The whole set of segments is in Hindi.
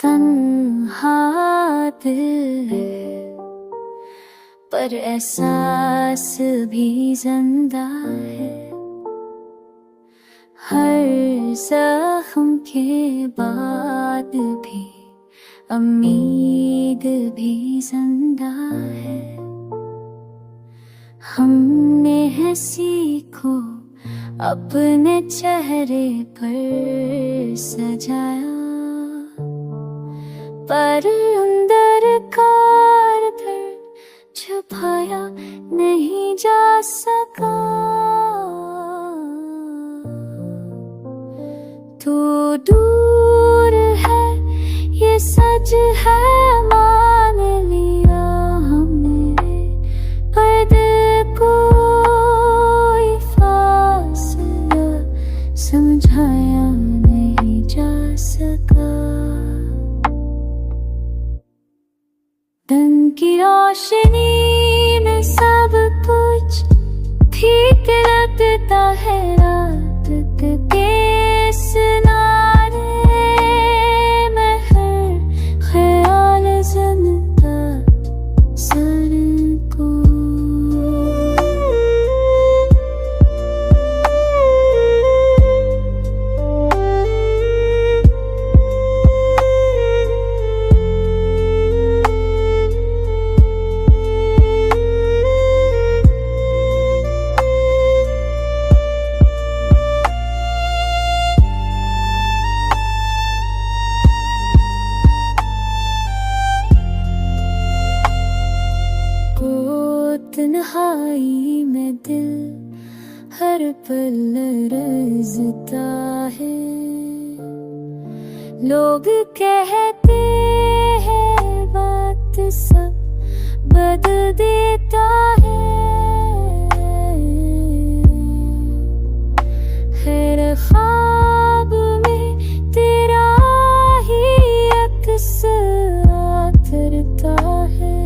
तन्हा दिल है पर एहसास भी जिंदा है। हर जख्म के बाद भी उम्मीद भी जिंदा है। हमने हंसी को अपने चेहरे पर सजाया, पर अंदर का दर्द छुपाया नहीं जा सका। तू दूर है ये सच है, मान लिया हमने, पर दिल को फासला समझाया नहीं जा सका। दिन की रोशनी में सब कुछ ठीक लगता है, रात के किनारे में हर ख्याल जनता सर को। तन्हाई में दिल हर पल रज़ता है। लोग कहते हैं वक्त सब बदल देता है। हर ख्वाब में तेरा ही अक्स आतरता है।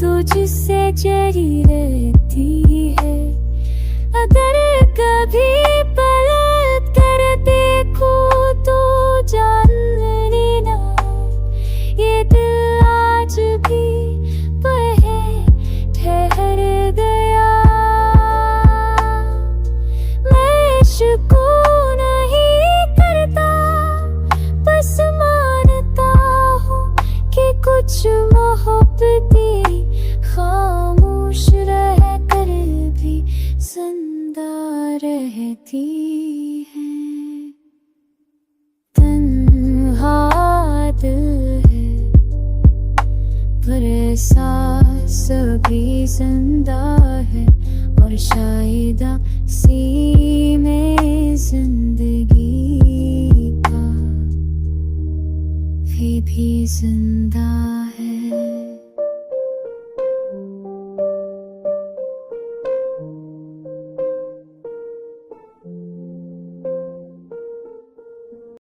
तुझसे जरी रहती है, अगर कभी पलट कर देखूं तो जान लेना ये दिल आज भी बहे ठहर गया। मैं इश्क नहीं करता, बस मानता हूँ कि कुछ मोहब्बतें खामोश रह कर भी जिंदा रहती हैं। तन्हा दिल है पर एहसास भी जिंदा है, और शायद सी में जिंदगी का भी जिंदा